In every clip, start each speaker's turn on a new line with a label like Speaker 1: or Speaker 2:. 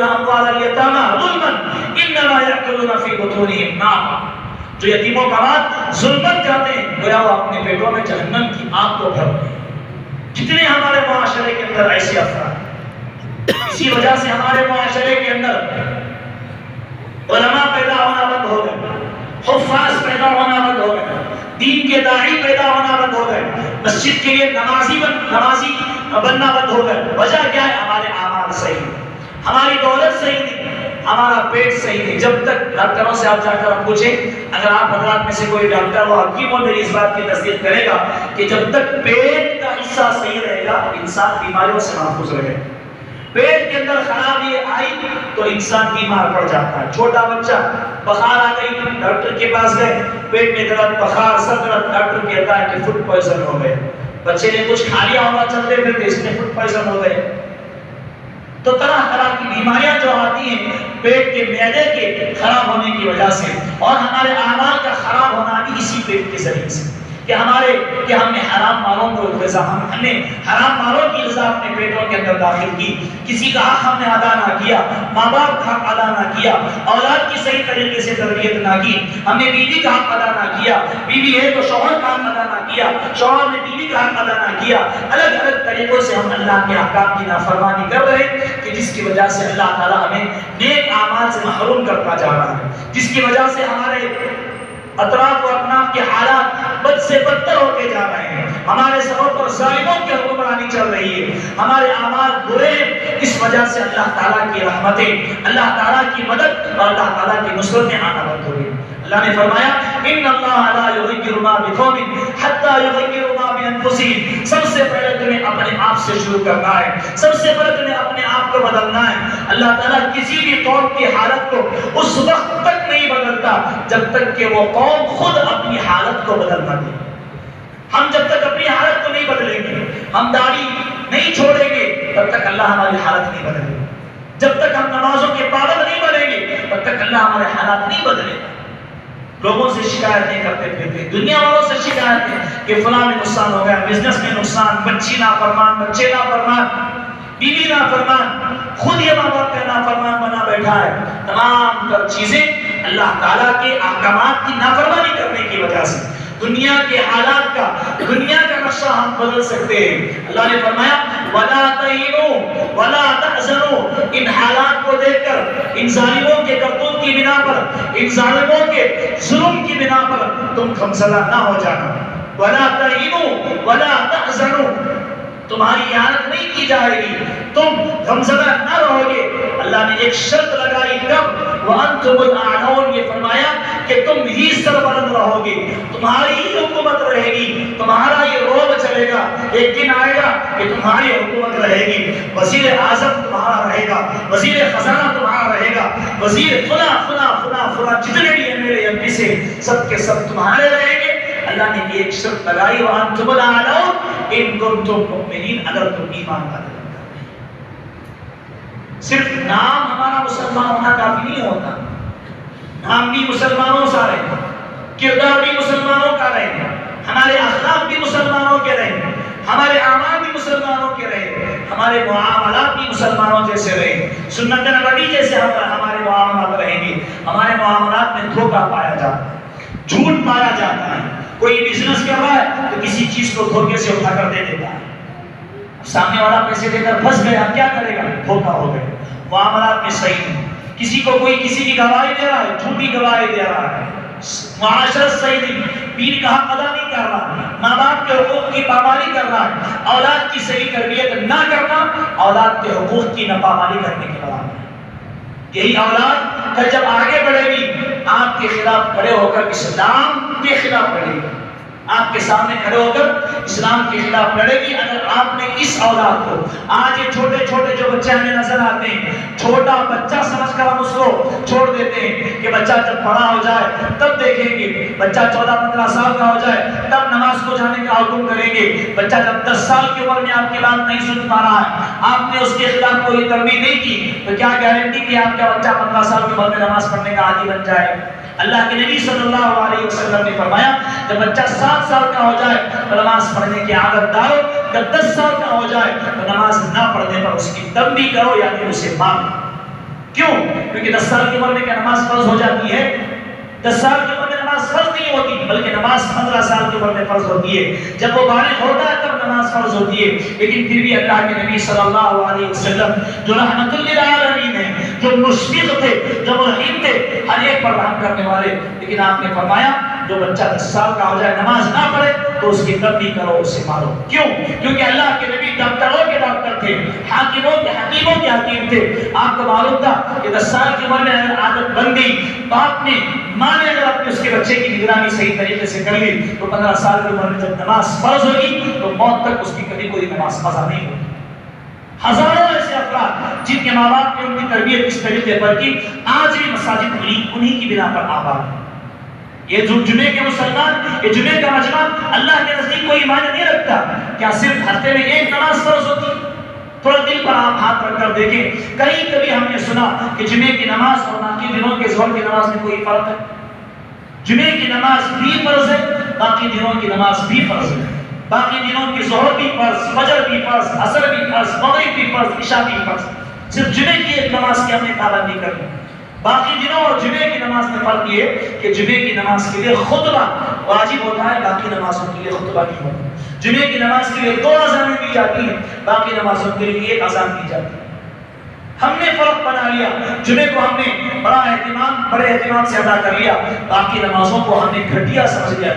Speaker 1: يأكلون أموال اليتامى ظلما إنما يأكلون في بطونهم نارا. جو یتیموں کا مال ظلمت کرتے ہیں گویا وہ اپنے پیٹوں میں جہنم کی آگ کو بھرتے ہیں. کتنے ہمارے معاشرے کے اندر ایسے افراد، اسی وجہ سے ہمارے معاشرے کے اندر علماء پیدا ہونا بند ہو گئے، حفاظ پیدا ہونا بند ہو گئے، دین کے داعی پیدا ہونا بند ہو گئے، مسجد کے لیے نمازی بننا بند ہو گئے. وجہ کیا ہے؟ ہمارے اعمال صحیح نہیں، ہماری دولت صحیح نہیں، ہمارا پیٹ صحیح نہیں. جب تک ڈاکٹروں سے آپ جا کر آپ پوچھیں، اگر آپ حضرات میں سے کوئی ڈاکٹر ہو حکیم ہو میری اس بات کی تصدیق کرے گا کہ جب تک پیٹ کا حصہ صحیح رہے گا انسان بیماریوں سے محفوظ رہے گا. پیٹ کے اندر خرابی آئی تو انسان بیمار پڑ جاتا ہے. چھوٹا بچہ بخار آ گئی، ڈاکٹر کے پاس گئے، پیٹ میں درد، بخار، سر درد، ڈاکٹر کہتا ہے کہ فوڈ پوائزن ہو گئے. بچے نے کچھ کھا لیا ہوگا چلتے پھرتے، اس میں فوڈ پوائزن ہو گئے. تو طرح طرح کی بیماریاں جو آتی ہیں پیٹ کے معدے کے خراب ہونے کی وجہ سے، اور ہمارے اعمال کا خراب ہونا بھی اسی پیٹ کے ذریعے سے کہ ہم نے حرام مالوں کو غذا، ہم نے حرام مالوں کی غذا اپنے پیٹوں کے اندر داخل کی. کسی کا حق ہم نے ادا نہ کیا، ماں باپ کا حق ادا نہ کیا، اولاد کی صحیح طریقے سے تربیت نہ کی، ہم نے بیوی کا حق ادا نہ کیا، بیوی ہے تو شوہر کا حق ادا نہ کیا، شوہر نے بیوی کا حق ادا نہ کیا. الگ الگ طریقوں سے ہم اللہ کے احکام کی نافرمانی کر رہے ہیں کہ جس کی وجہ سے اللہ تعالیٰ ہمیں نیک اعمال سے محروم کرتا جا رہا ہے، جس کی وجہ سے ہمارے اطراف و اکناف کے حالات بد سے بدتر ہوتے جا رہے ہیں. ہمارے سروں پر ظالموں کی حکمرانی چل رہی ہے، ہمارے اعمال برے ہیں. اس وجہ سے اللہ تعالیٰ کی رحمتیں، اللہ تعالیٰ کی مدد اور اللہ تعالیٰ کی نصرتیں آنا بند ہو گئی. اللہ نے فرمایا ان اللہ لا یغیر ما بقوم حتی یغیروا ما بانفسہم. سب سے پہلے تمہیں اپنے آپ سے شروع کرنا ہے، سب سے پہلے تمہیں اپنے آپ کو بدلنا ہے. اللہ تعالیٰ کسی بھی قوم کی حالت کو اس وقت تک نہیں بدلتا جب تک کہ وہ قوم خود اپنی حالت کو بدلنا دے. ہم جب تک اپنی حالت کو نہیں بدلیں گے، ہم داڑھی نہیں چھوڑیں گے، تب تک اللہ ہماری حالت نہیں بدلے گا. جب تک ہم نمازوں کے پابند نہیں بنیں گے تب تک اللہ ہمارے حالات نہیں بدلے گا. لوگوں سے شکایتیں کرتے پھرتے، دنیا والوں سے شکایتیں کہ فلاں میں نقصان ہو گیا، بزنس میں نقصان، بچی نافرمان، بچے نافرمان، بیوی نافرمان، خود یہ ماں باپ کا نافرمان بنا بیٹھا ہے. تمام تر چیزیں اللہ تعالیٰ کے احکامات کی نافرمانی کرنے کی وجہ سے. دنیا کے حالات کا، دنیا کا نقشہ ہم بدل سکتے ہیں. اللہ نے فرمایا وَلَا تَهِنُوا وَلَا تَحْزَنُوا. ان حالات کو دیکھ کر، ان ظالموں کے کرتوت کی بنا پر، ان ظالموں کے ظلم کی بنا پر تم غمزدہ نہ ہو جانا. وَلَا تَهِنُوا وَلَا تَحْزَنُوا. تمہاری اعانت نہیں کی جائے گی، تم غمزدہ نہ رہو گے. اللہ نے ایک شرط لگائی، کب؟ وَأَنْتُمُ الْأَعْلَوْنَ. یہ فرمایا کہ تم ہی سربلند رہو گے، تمہاری ہی حکومت رہے گی، تمہارا یہ روب چلے گا. ایک دن آئے گا کہ تمہاری حکومت رہے گی، وزیر اعظم تمہارا رہے گا، وزیر خزانہ تمہارا رہے گا، وزیر فلاں فلاں فلاں فلاں جتنے بھی ایم پی سے سب کے سب تمہارے رہیں گے. اللہ نے ایک شرط لگائی وَأَنْتُمُ الْأَعْلَوْنَ إِن كُنتُم مُؤْمِنِينَ. اگر تم ایمان والے. صرف نام ہمارا مسلمان ہونا کافی نہیں ہوتا، نام بھی مسلمانوں سا رہے، کردار بھی مسلمانوں کا رہے، ہمارے اخلاق بھی مسلمانوں کے رہے، ہمارے اعمال بھی مسلمانوں کے رہے، ہمارے معاملات بھی مسلمانوں جیسے رہے، سنت نبوی جیسے ہمارے معاملات رہیں گے. ہمارے معاملات میں دھوکہ پایا جاتا ہے، جھوٹ پایا جاتا ہے. کوئی بزنس کر رہا ہے تو کسی چیز کو دھوکے سے اٹھا کر دے دیتا ہے. سامنے والا پیسے دے کر پھنس گیا، کیا کرے گا؟ دھوکہ ہو گیا. معاملات میں صحیح نہیں. کسی کو کوئی کسی کی گواہی دے رہا ہے، جھوٹی گواہی دے رہا ہے. معاشرت صحیح نہیں، پیر کا حق ادا نہیں کر رہا، ماں باپ کے حقوق کی پامالی کر رہا ہے. اولاد کی صحیح تربیت نہ کرنا اولاد کے حقوق کی ناپامالی کرنے کے برابر ہے. یہی اولاد کل جب آگے بڑھے گی آپ کے خلاف کھڑے ہو کر اسلام کے خلاف لڑے گی، آپ کے سامنے کھڑے ہو کر اسلام کے خلاف لڑے گی. اگر آپ نے اس اولاد کو، آج یہ چھوٹے چھوٹے جو بچے ہمیں نظر آتے ہیں، چھوٹا بچہ سمجھ کر ہم اس کو چھوڑ دیتے ہیں کہ بچہ جب بڑا ہو جائے تب دیکھیں گے، بچہ 14-15 سال کا ہو جائے تب نماز کو جانے کا حکم کریں گے. بچہ جب 10 سال کی عمر میں آپ کی بات نہیں سن پا رہا ہے، آپ نے اس کے خلاف کوئی تربیت نہیں کی، تو کیا گارنٹی کہ آپ کا بچہ 15 سال کی عمر میں نماز پڑھنے کا عادی بن جائے؟ اللہ کے نبی صلی اللہ علیہ وسلم نے فرمایا جب بچہ 7 سال کا ہو جائے تو نماز پڑھنے کی عادت ڈالو، جب 10 سال کا ہو جائے تو نماز نہ پڑھنے پر اس کی تنبیہ کرو، یعنی اسے مارو. کیوں؟ کیونکہ 10 سال کی عمر میں کیا نماز فرض ہو جاتی ہے؟ 10 سال کی عمر میں نماز فرض نہیں ہوتی، بلکہ نماز 15 سال کی عمر میں فرض ہوتی ہے۔ جب وہ بالغ ہوتا ہے تب نماز فرض ہوتی ہے۔ لیکن پھر بھی اللہ کے نبی صلی اللہ علیہ وسلم جو رحمت للعالمین ہیں، جو مشفق تھے، جو رحیم تھے، ہر ایک پر رحم کرنے والے، لیکن آپ نے فرمایا جو بچہ 10 سال کا ہو جائے نماز نہ پڑھے تو اس کی تربیت کرو، اسے مارو۔ کیوں؟ کیونکہ اللہ کے نبی ڈاکٹروں کے ڈاکٹر تھے، حکیموں کے حکیم تھے۔ آپ کو معلوم تھا کہ 10 سال کی عمر میں اگر عادت بن گئی، باپ نے ماں نے اگر اپنے اس کے بچے کی نگرانی صحیح طریقے سے کر لی تو 15 سال کی عمر میں جب نماز فرض ہوگی تو موت تک اس کی کبھی کوئی نماز قضا نہیں ہوگی۔ ہزاروں ایسے افراد جن کے ماں باپ نے ان کی تربیت اس طریقے پر کی، آج بھی مساجد انہی کی بنا پر آباد ہے۔ یہ جو جمعے کے مسلمان، یہ جمعے کا مجمع اللہ کے نزدیک کوئی معنی نہیں رکھتا۔ کیا صرف ہفتے میں ایک نماز فرض ہوتی؟ تھوڑا دل پر آپ ہاتھ رکھ کر دیکھیں، کبھی ہم نے سنا کہ جمعے کی نماز اور باقی دنوں کے ظہر کی نماز میں کوئی فرق ہے؟ جمعے کی نماز بھی فرض ہے، باقی دنوں کی نماز بھی فرض ہے۔ باقی دنوں کی ظہر بھی فرض، فجر بھی فرض، عصر بھی فرض، مغرب بھی فرض، عشاء بھی فرض۔ صرف جمعے کی ایک نماز کی ہم نے پابندی کرنی۔ باقی دنوں اور جمعے کی نماز میں فرق یہ کہ جمعے کی نماز کے لیے خطبہ واجب ہوتا ہے، باقی نمازوں کے لیے خطبہ نہیں ہوتا۔ جمعے کی نماز کے لیے 2 اذانیں دی جاتی ہیں، باقی نمازوں کے لیے 1 اذان دی جاتی ہے۔ ہم نے فرق بنا لیا، جمعے کو ہم نے بڑے اہتمام سے ادا کر لیا، باقی نمازوں کو ہم نے گھٹیا سمجھ لیا۔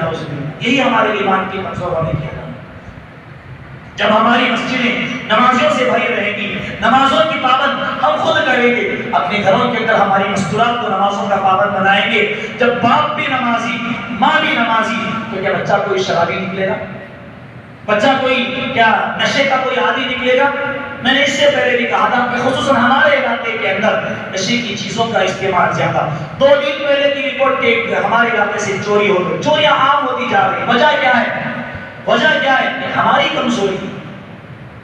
Speaker 1: یہی ہمارے ایمان کی کمزور ہونے کی علامت۔ جب ہماری مسجدیں نمازوں سے بھری رہیں گی، نمازوں کی پابند ہم خود کریں گے، اپنے گھروں کے اندر ہماری مستورات کو نمازوں کا پابند بنائیں گے، جب باپ بھی نمازی، ماں بھی نمازی، تو کیا بچہ کوئی شرابی نکلے گا؟ بچہ کوئی کیا نشے کا کوئی عادی نکلے گا؟ میں نے اس سے پہلے بھی کہا تھا کہ خصوصاً ہمارے علاقے کے اندر نشے کی چیزوں کا استعمال زیادہ۔ 2 دن پہلے کی رپورٹ کہ ہمارے علاقے سے چوری ہو گئی، چوریاں عام ہوتی جا رہی ہیں۔ وجہ کیا ہے؟ وجہ کیا ہے؟ کہ ہماری کمزوری،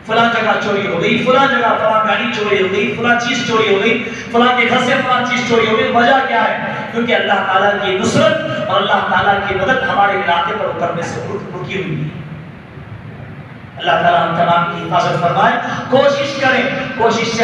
Speaker 1: فلاں جگہ چوری ہو گئی، فلاں جگہ فلاں گاڑی چوری ہو گئی، فلاں چیز چوری ہو گئی، فلاں کے گھر سے فلاں چیز چوری ہو گئی۔ وجہ کیا ہے؟ کیونکہ اللہ تعالیٰ کی نصرت اور اللہ تعالیٰ کی مدد ہمارے علاقے پر اترنے سے رکی ہوئی ہے۔ اللہ تعالیٰ ہم تمام کی حفاظت فرمائے۔ کوشش کریں، کوشش سے